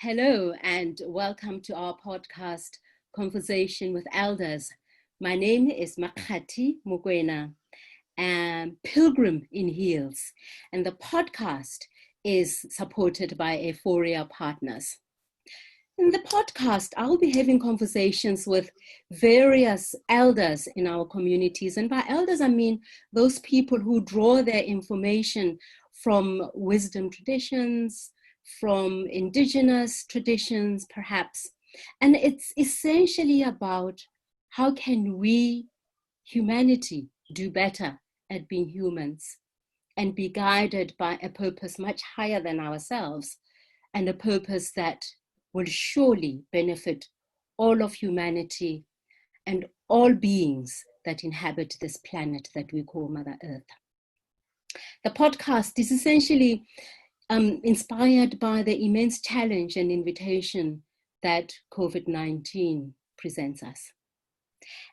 Hello and welcome to our podcast, Conversation with Elders. My name is Makgathi Mokwena, Pilgrim in Heels, and the podcast is supported by Euphoria Partners. In the podcast, I'll be having conversations with various elders in our communities. And by elders, I mean those people who draw their information from wisdom traditions, from indigenous traditions, perhaps. And it's essentially about how can we, humanity, do better at being humans and be guided by a purpose much higher than ourselves, and a purpose that will surely benefit all of humanity and all beings that inhabit this planet that we call Mother Earth. The podcast is essentially inspired by the immense challenge and invitation that COVID-19 presents us.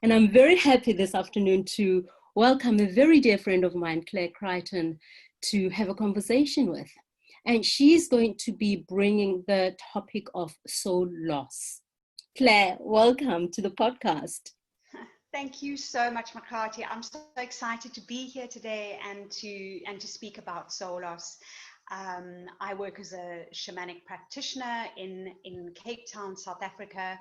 And I'm very happy this afternoon to welcome a very dear friend of mine, Claire Creighton, to have a conversation with. And she's going to be bringing the topic of soul loss. Claire, welcome to the podcast. Thank you so much, Makgathi. I'm so excited to be here today and to speak about soul loss. I work as a shamanic practitioner in Cape Town, South Africa,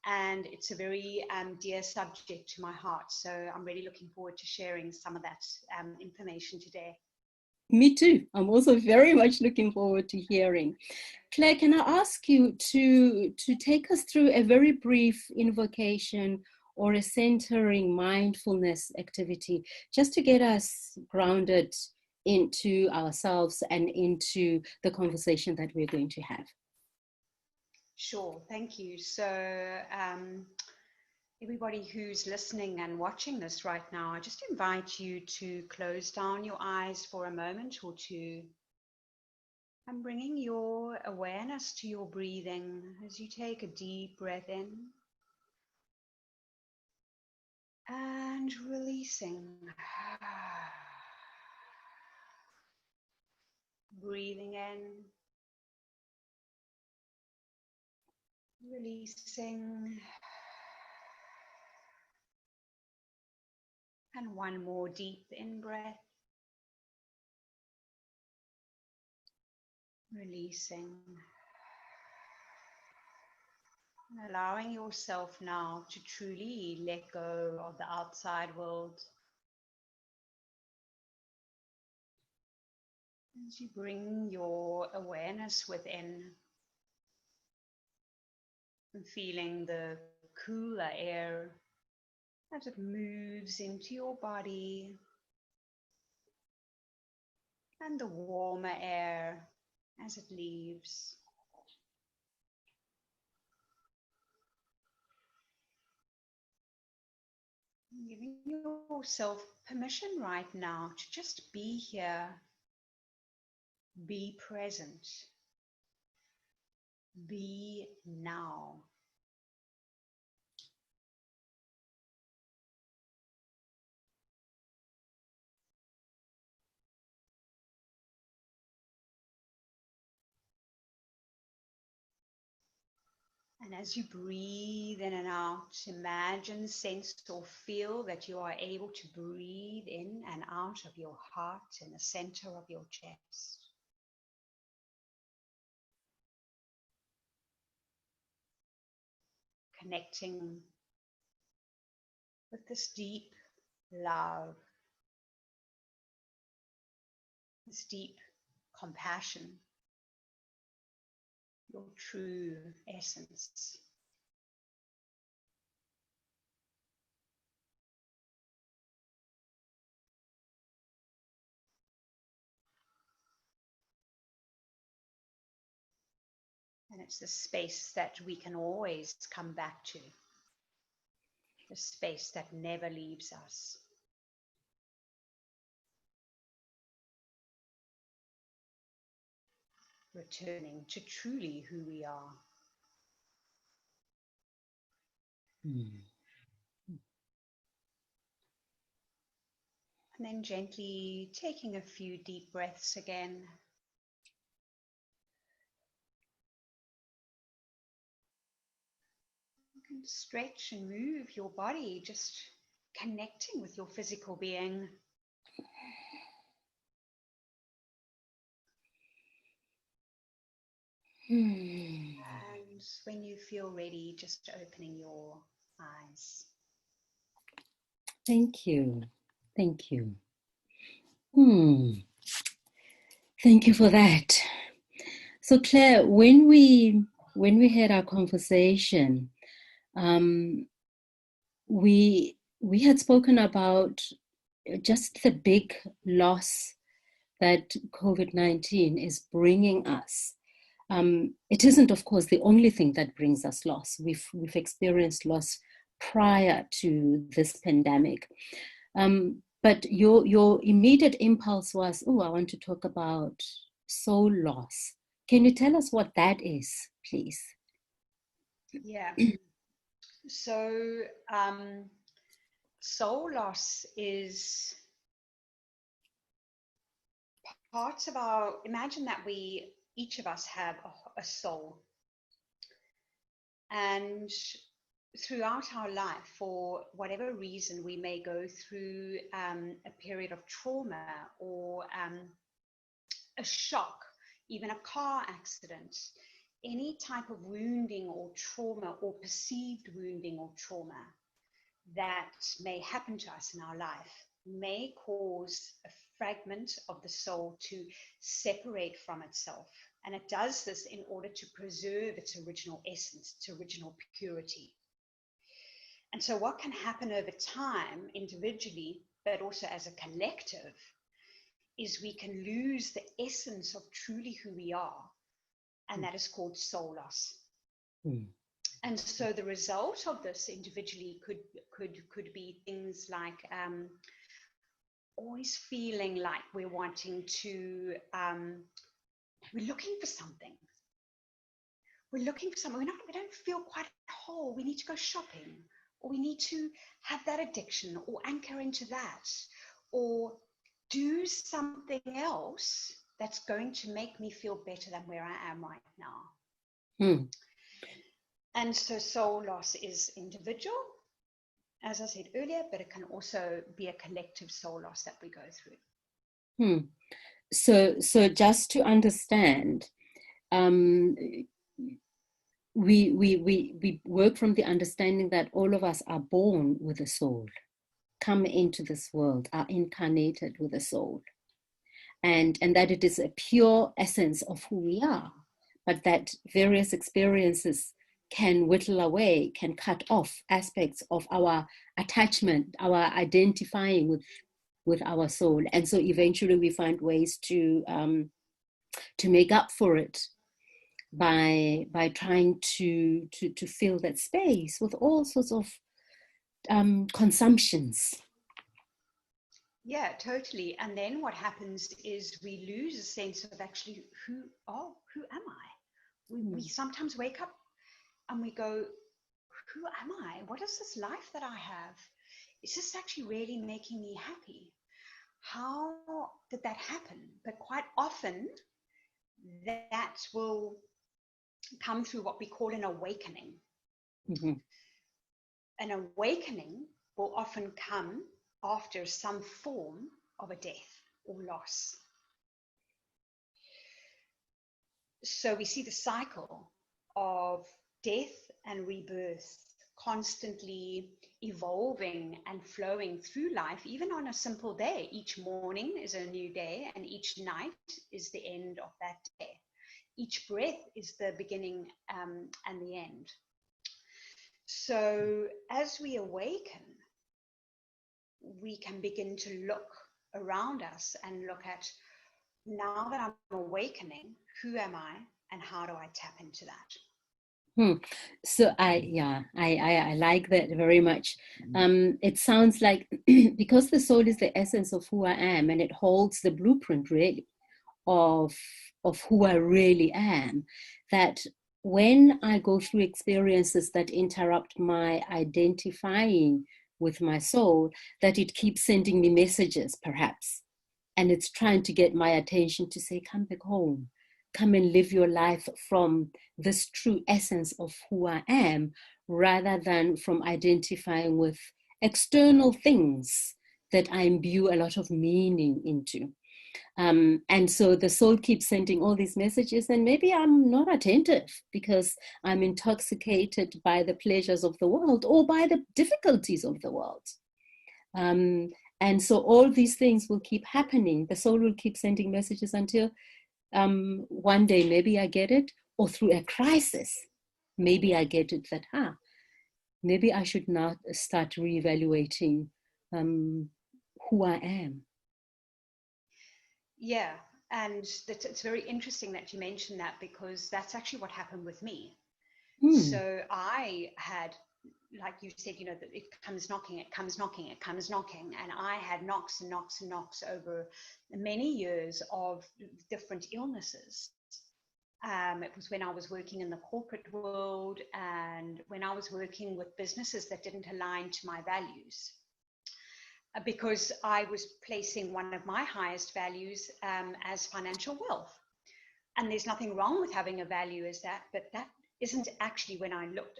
and it's a very dear subject to my heart. So I'm really looking forward to sharing some of that information today. Me too. I'm also very much looking forward to hearing. Claire, can I ask you to take us through a very brief invocation or a centering mindfulness activity, just to get us grounded into ourselves and into the conversation that we're going to have? Sure, thank you. So everybody who's listening and watching this right now, I just invite you to close down your eyes for a moment or two and bringing your awareness to your breathing as you take a deep breath in and releasing. Breathing in, releasing, and one more deep in breath, releasing, and allowing yourself now to truly let go of the outside world. As you bring your awareness within, and feeling the cooler air as it moves into your body, and the warmer air as it leaves. Giving yourself permission right now to just be here, be present, be now. And as you breathe in and out, imagine, sense, or feel that you are able to breathe in and out of your heart in the center of your chest. Connecting with this deep love, this deep compassion, your true essence. And it's the space that we can always come back to, the space that never leaves us. Returning to truly who we are. And then gently taking a few deep breaths again. can stretch and move your body, just connecting with your physical being. And when you feel ready, just opening your eyes. Thank you. Thank you. Thank you for that. So Claire, when we had our conversation, we had spoken about just the big loss that COVID-19 is bringing us. It isn't, of course, the only thing that brings us loss. We've experienced loss prior to this pandemic. But your immediate impulse was, oh, I want to talk about soul loss. Can you tell us what that is, please? Yeah. So soul loss is parts of our, imagine that each of us have a soul. And throughout our life, for whatever reason, we may go through a period of trauma or a shock, even a car accident, any type of wounding or trauma or perceived wounding or trauma that may happen to us in our life may cause a fragment of the soul to separate from itself. And it does this in order to preserve its original essence, its original purity. And so what can happen over time individually, but also as a collective, is we can lose the essence of truly who we are. And that is called soul loss. And so the result of this individually could be things like always feeling like we're wanting to, we're looking for something. We don't feel quite whole. We need to go shopping, or we need to have that addiction, or anchor into that, or do something else that's going to make me feel better than where I am right now. And so soul loss is individual, as I said earlier, but it can also be a collective soul loss that we go through. So just to understand, we work from the understanding that all of us are born with a soul, come into this world, are incarnated with a soul, and that it is a pure essence of who we are, but that various experiences can whittle away, can cut off aspects of our attachment, our identifying with our soul. And so eventually we find ways to make up for it by trying to fill that space with all sorts of consumptions. Yeah, totally. And then what happens is we lose a sense of actually who am I? We sometimes wake up and we go, who am I? What is this life that I have? Is this actually really making me happy? How did that happen? But quite often that will come through what we call an awakening. An awakening will often come after some form of a death or loss. So we see the cycle of death and rebirth constantly evolving and flowing through life, even on a simple day. Each morning is a new day, and each night is the end of that day. Each breath is the beginning and the end. So as we awaken, we can begin to look around us and look at, now that I'm awakening, who am I and how do I tap into that? So I like that very much. It sounds like because the soul is the essence of who I am, and it holds the blueprint really of who I really am, that when I go through experiences that interrupt my identifying with my soul, that it keeps sending me messages perhaps, and it's trying to get my attention to say, come back home, come and live your life from this true essence of who I am, rather than from identifying with external things that I imbue a lot of meaning into. And so the soul keeps sending all these messages, and maybe I'm not attentive because I'm intoxicated by the pleasures of the world or by the difficulties of the world. And so all these things will keep happening. The soul will keep sending messages until one day maybe I get it, or through a crisis, maybe I get it that, maybe I should not start reevaluating who I am. Yeah, and it's very interesting that you mentioned that, because that's actually what happened with me. So I had, like you said, you know, that it comes knocking, it comes knocking, it comes knocking. And I had knocks and knocks and knocks over many years of different illnesses. It was when I was working in the corporate world and when I was working with businesses that didn't align to my values. Because I was placing one of my highest values as financial wealth. And there's nothing wrong with having a value as that, but that isn't actually, when I looked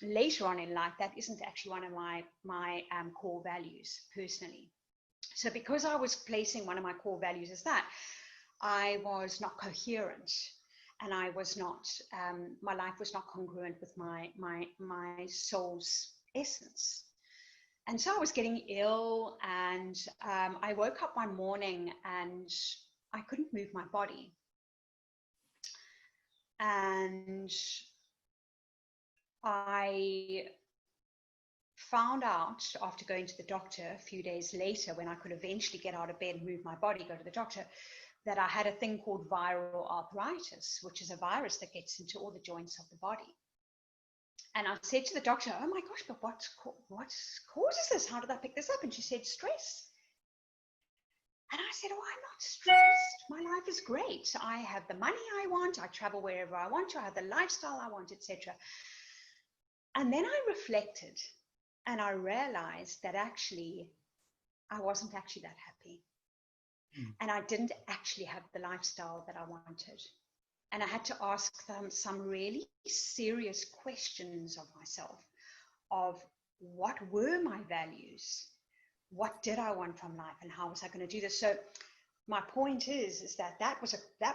later on in life, that isn't actually one of my core values personally. So because I was placing one of my core values as that, I was not coherent, and I was not, my life was not congruent with my soul's essence. And so I was getting ill, and I woke up one morning and I couldn't move my body. And I found out after going to the doctor a few days later, when I could eventually get out of bed and move my body, go to the doctor, that I had a thing called viral arthritis, which is a virus that gets into all the joints of the body. And I said to the doctor, oh my gosh, but what causes this? How did I pick this up? And she said, stress. And I said, oh, I'm not stressed. My life is great. I have the money I want. I travel wherever I want to. I have the lifestyle I want, etc. And then I reflected and I realized that actually I wasn't actually that happy. And I didn't actually have the lifestyle that I wanted. And I had to ask them some really serious questions of myself, of what were my values? What did I want from life, and how was I going to do this? So my point is that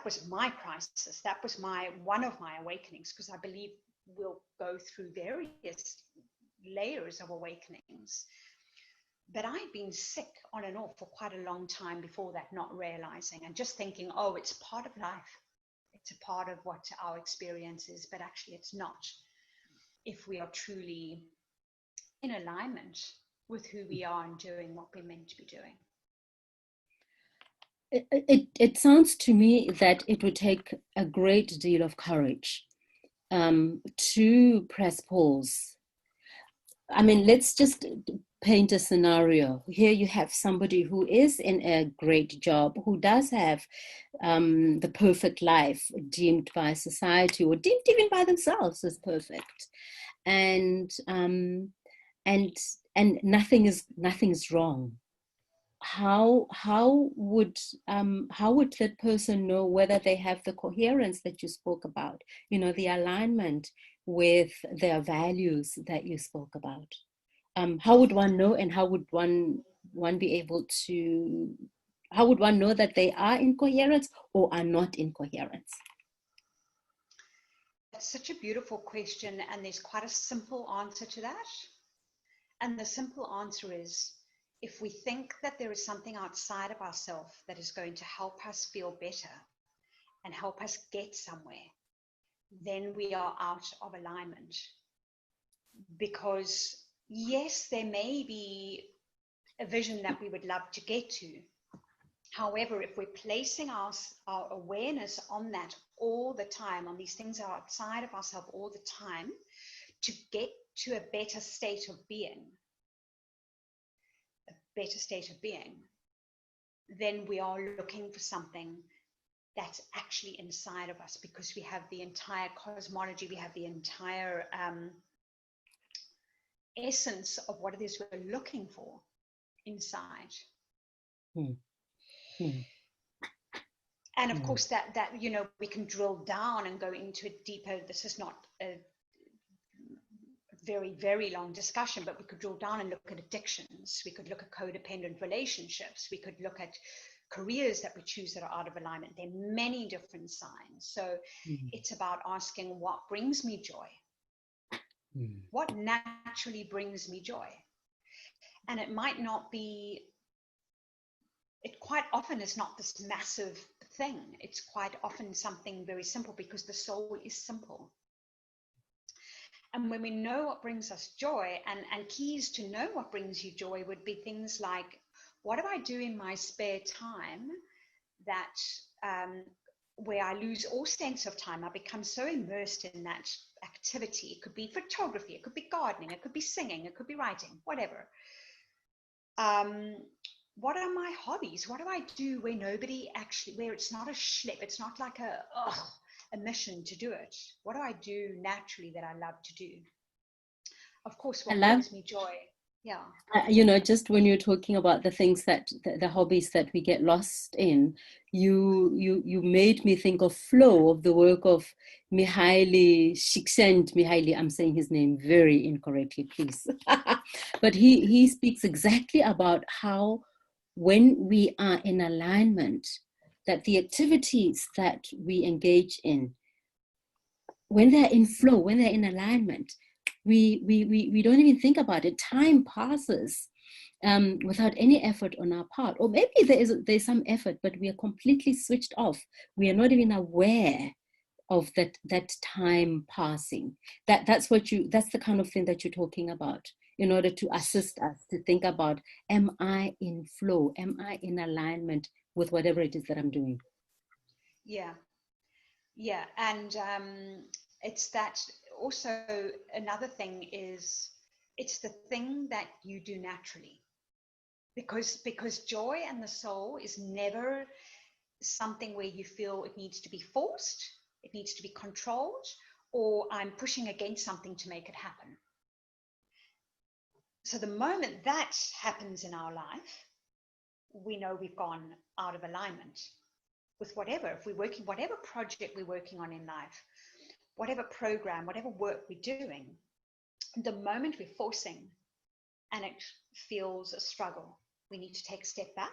was my crisis. That was one of my awakenings, because I believe we'll go through various layers of awakenings. But I'd been sick on and off for quite a long time before that, not realizing and just thinking, oh, it's part of life. It's a part of what our experience is, but actually it's not, if we are truly in alignment with who we are and doing what we're meant to be doing. It sounds to me that it would take a great deal of courage to press pause. I mean, let's just paint a scenario. Here you have somebody who is in a great job, who does have the perfect life deemed by society, or deemed even by themselves as perfect, and nothing is wrong. How would that person know whether they have the coherence that you spoke about, you know, the alignment with their values that you spoke about? How would one know, and how would one be able to, how would one know that they are in coherence or are not in coherence? That's such a beautiful question, and there's quite a simple answer to that. And the simple answer is, if we think that there is something outside of ourselves that is going to help us feel better and help us get somewhere, then we are out of alignment. Because yes, there may be a vision that we would love to get to. However, if we're placing our awareness on that all the time, on these things outside of ourselves all the time, to get to a better state of being, then we are looking for something that's actually inside of us, because we have the entire cosmology, we have the entire essence of what it is we're looking for inside. And of course that we can drill down and go into it deeper. This is not a very, very long discussion, but we could drill down and look at addictions. We could look at codependent relationships. We could look at careers that we choose that are out of alignment. There are many different signs. So it's about asking, what brings me joy? What naturally brings me joy? And it might not be, it quite often is not this massive thing. It's quite often something very simple, because the soul is simple. And when we know what brings us joy, and keys to know what brings you joy would be things like, what do I do in my spare time that where I lose all sense of time? I become so immersed in that activity. It could be photography, it could be gardening, it could be singing, it could be writing, whatever. What are my hobbies? What do I do where nobody actually, where it's not a schlep, it's not like a mission to do it? What do I do naturally that I love to do? Of course, what brings me joy. Yeah. Just when you're talking about the things that the hobbies that we get lost in, you made me think of flow, of the work of Mihaly Csikszentmihalyi. I'm saying his name very incorrectly, please. But he speaks exactly about how, when we are in alignment, that the activities that we engage in, when they're in flow, when they're in alignment, we don't even think about it. Time passes without any effort on our part. Or maybe there's some effort, but we are completely switched off. We are not even aware of that time passing. That's the kind of thing that you're talking about, in order to assist us to think about, am I in flow? Am I in alignment with whatever it is that I'm doing? Yeah. And it's that also. Another thing is, it's the thing that you do naturally, because joy and the soul is never something where you feel it needs to be forced, it needs to be controlled, or I'm pushing against something to make it happen. So the moment that happens in our life, we know we've gone out of alignment with whatever. If we're working, whatever project we're working on in life, whatever program, whatever work we're doing, the moment we're forcing and it feels a struggle, we need to take a step back,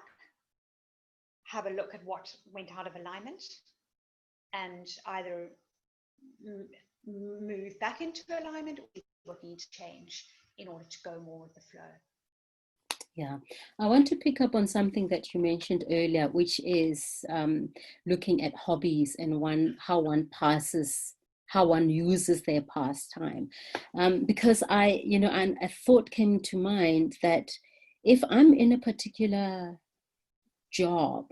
have a look at what went out of alignment, and either move back into alignment or what needs to change in order to go more with the flow. Yeah, I want to pick up on something that you mentioned earlier, which is looking at hobbies and how one uses their pastime. Because and a thought came to mind that if I'm in a particular job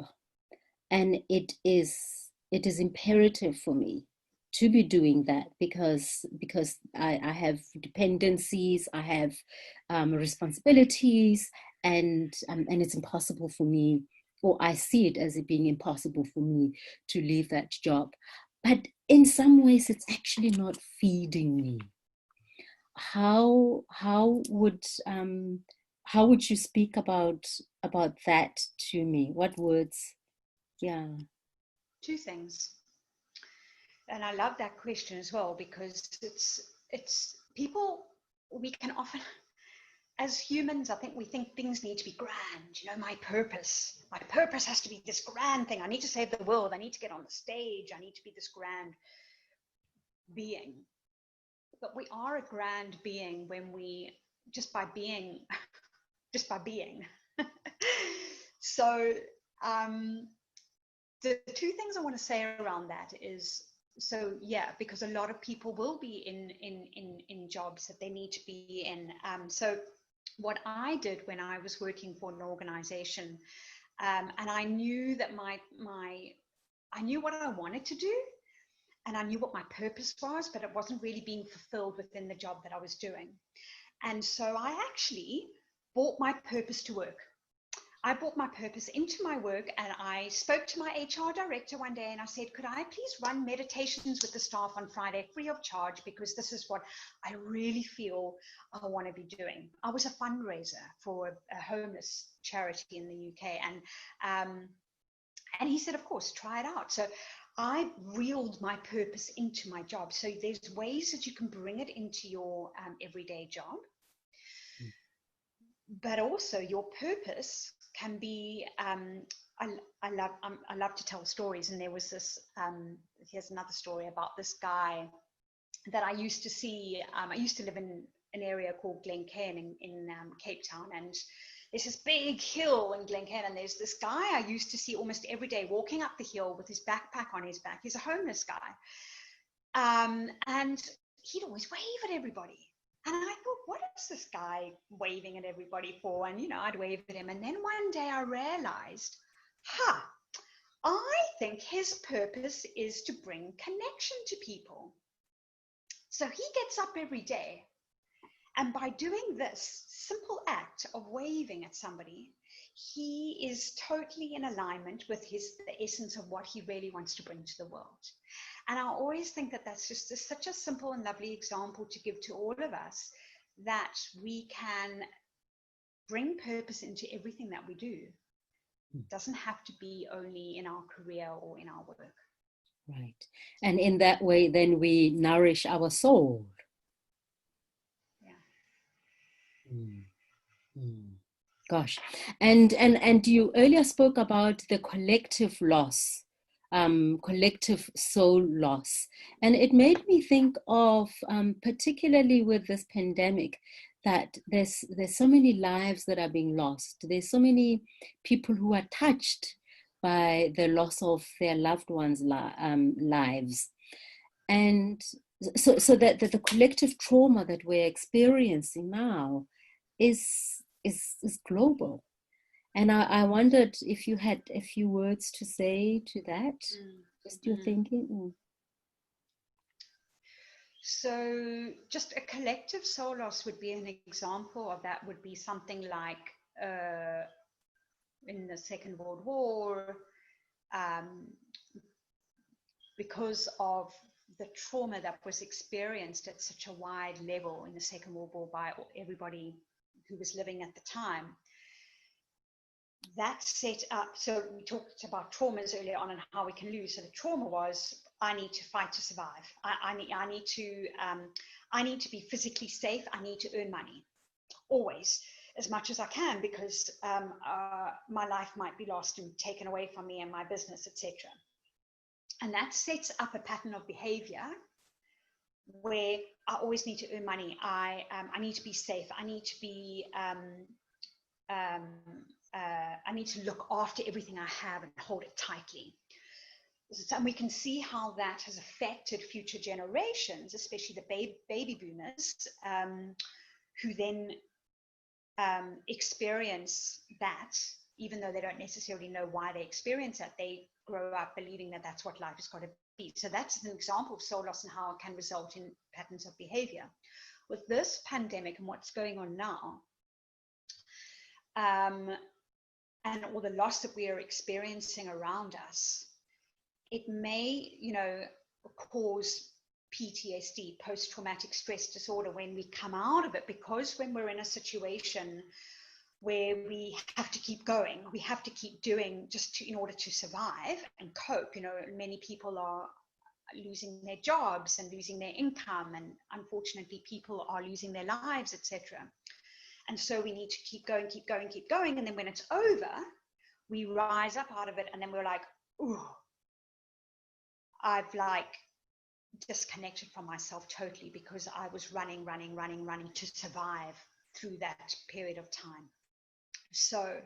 and it is imperative for me to be doing that, because I have dependencies, I have responsibilities, and it's impossible for me, or I see it as it being impossible for me to leave that job. But in some ways, it's actually not feeding me. How would you speak about that to me? What words? Yeah. Two things. And I love that question as well, because it's people, we can often, as humans, I think we think things need to be grand. My purpose has to be this grand thing. I need to save the world. I need to get on the stage. I need to be this grand being. But we are a grand being when we, just by being. So the two things I want to say around that is, so yeah, because a lot of people will be in jobs that they need to be in. So what I did when I was working for an organization, and I knew that I knew what I wanted to do, and I knew what my purpose was, but it wasn't really being fulfilled within the job that I was doing. And so I actually brought my purpose to work. I brought my purpose into my work, and I spoke to my HR director one day and I said, could I please run meditations with the staff on Friday free of charge, because this is what I really feel I want to be doing. I was a fundraiser for a homeless charity in the UK, And he said, of course, try it out. So I reeled my purpose into my job. So there's ways that you can bring it into your everyday job. But also your purpose can be, I love to tell stories. And there was this, here's another story about this guy that I used to see. I used to live in an area called Glencairn in Cape Town, and there's this big hill in Glencairn, and there's this guy I used to see almost every day walking up the hill with his backpack on his back. He's a homeless guy, and he'd always wave at everybody. And I thought, what is this guy waving at everybody for? And, you know, I'd wave at him. And then one day I realized, I think his purpose is to bring connection to people. So he gets up every day, and by doing this simple act of waving at somebody, he is totally in alignment with the essence of what he really wants to bring to the world. And I always think that that's just such a simple and lovely example to give to all of us, that we can bring purpose into everything that we do. It doesn't have to be only in our career or in our work. Right. And in that way, then we nourish our soul. Yeah. Gosh. And you earlier spoke about the collective loss, collective soul loss. And it made me think of, particularly with this pandemic, that there's so many lives that are being lost. There's so many people who are touched by the loss of their loved ones' lives. And so that the collective trauma that we're experiencing now is global. And I wondered if you had a few words to say to that, just your thinking. So just a collective soul loss would be an example of that, would be something like in the Second World War, because of the trauma that was experienced at such a wide level in the Second World War by everybody who was living at the time. That set up, so we talked about traumas earlier on and how we can lose. So the trauma was, I need to fight to survive. I need to be physically safe. I need to earn money, always, as much as I can, because my life might be lost and taken away from me and my business, etc. And that sets up a pattern of behavior where I always need to earn money. I need to be safe. I need to be I need to look after everything I have and hold it tightly. And we can see how that has affected future generations, especially the baby boomers, who then experience that, even though they don't necessarily know why they experience that. They grow up believing that that's what life has got to be. So that's an example of soul loss and how it can result in patterns of behavior. With this pandemic and what's going on now, and all the loss that we are experiencing around us, it may, cause PTSD, post-traumatic stress disorder, when we come out of it, because when we're in a situation where we have to keep going, we have to keep doing in order to survive and cope. Many people are losing their jobs and losing their income, and unfortunately people are losing their lives, etc. And so we need to keep going. And then when it's over, we rise up out of it, and then we're like, ooh, I've disconnected from myself totally, because I was running to survive through that period of time. So,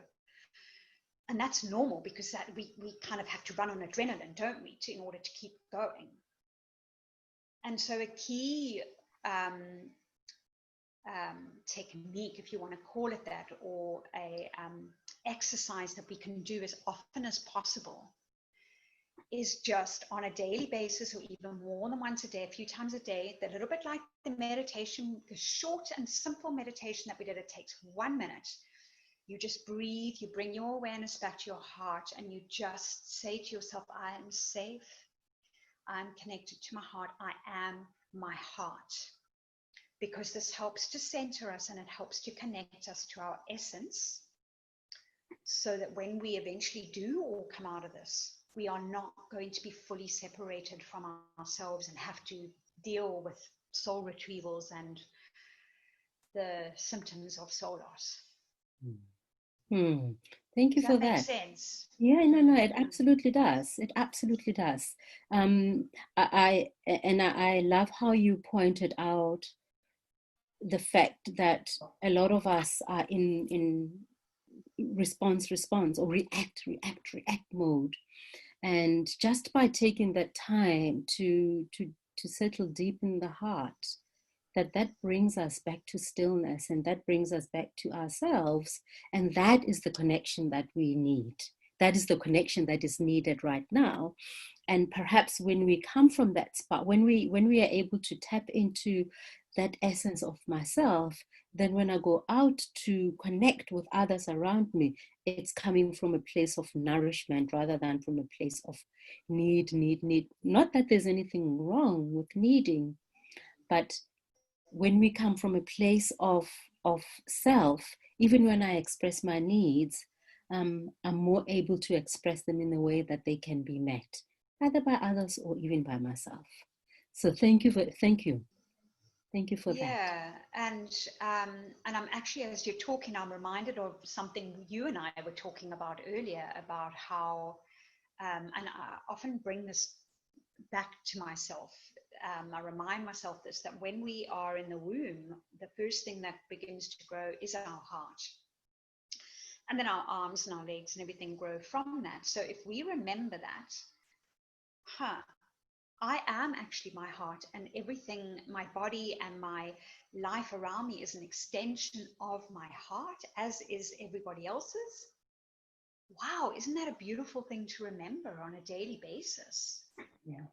and that's normal, because that we kind of have to run on adrenaline, don't we, in order to keep going. And so a key technique, if you want to call it that, or a exercise that we can do as often as possible, is just on a daily basis, or even more than once a day, a few times a day, a little bit like the meditation, the short and simple meditation that we did. It takes 1 minute. You just breathe, you bring your awareness back to your heart, and you just say to yourself, I am safe, I'm connected to my heart, I am my heart. Because this helps to center us, and it helps to connect us to our essence, so that when we eventually do all come out of this, we are not going to be fully separated from ourselves and have to deal with soul retrievals and the symptoms of soul loss. Thank you Does for that make that. sense? Yeah, no, it absolutely does. It absolutely does. I love how you pointed out the fact that a lot of us are in response or react mode, and just by taking that time to settle deep in the heart, that brings us back to stillness, and that brings us back to ourselves, and that is the connection that we need. That is the connection that is needed right now. And perhaps when we come from that spot, when we are able to tap into that essence of myself, then when I go out to connect with others around me, it's coming from a place of nourishment rather than from a place of need. Not that there's anything wrong with needing, but when we come from a place of self, even when I express my needs, I'm more able to express them in a way that they can be met, either by others or even by myself. So thank you for that. Yeah, and I'm actually, as you're talking, I'm reminded of something you and I were talking about earlier about how, and I often bring this back to myself. I remind myself this, that when we are in the womb, the first thing that begins to grow is our heart. And then our arms and our legs and everything grow from that. So if we remember that, I am actually my heart, and everything, my body and my life around me is an extension of my heart, as is everybody else's. Wow, isn't that a beautiful thing to remember on a daily basis? Yeah.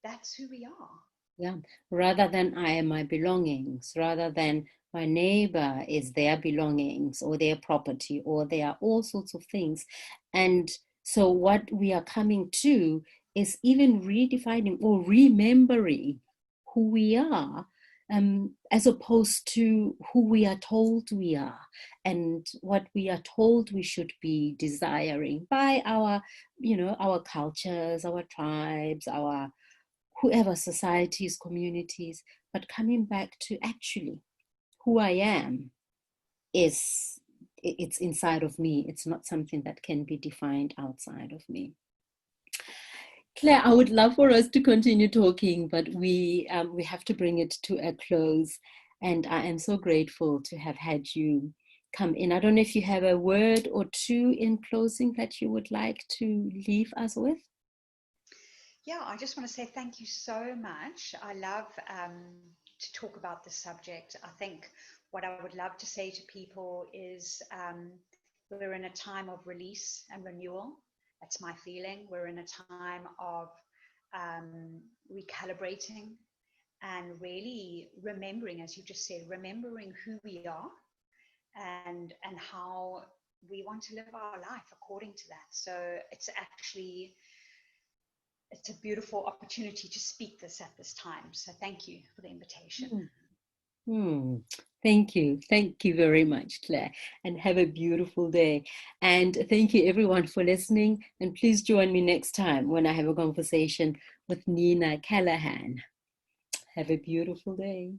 That's who we are. Yeah. Rather than I am my belongings, rather than my neighbor is their belongings or their property, or they are all sorts of things. And so what we are coming to is even redefining or remembering who we are, as opposed to who we are told we are and what we are told we should be desiring by our, our cultures, our tribes, our whoever, societies, communities, but coming back to actually who I am it's inside of me. It's not something that can be defined outside of me. Claire, I would love for us to continue talking, but we have to bring it to a close. And I am so grateful to have had you come in. I don't know if you have a word or two in closing that you would like to leave us with. Yeah, I just want to say thank you so much. I love to talk about this subject. I think what I would love to say to people is we're in a time of release and renewal. That's my feeling. We're in a time of recalibrating and really remembering, as you just said, remembering who we are and how we want to live our life according to that. So it's a beautiful opportunity to speak this at this time. So thank you for the invitation. Thank you. Thank you very much, Claire, and have a beautiful day. And thank you everyone for listening. And please join me next time when I have a conversation with Nina Callahan. Have a beautiful day.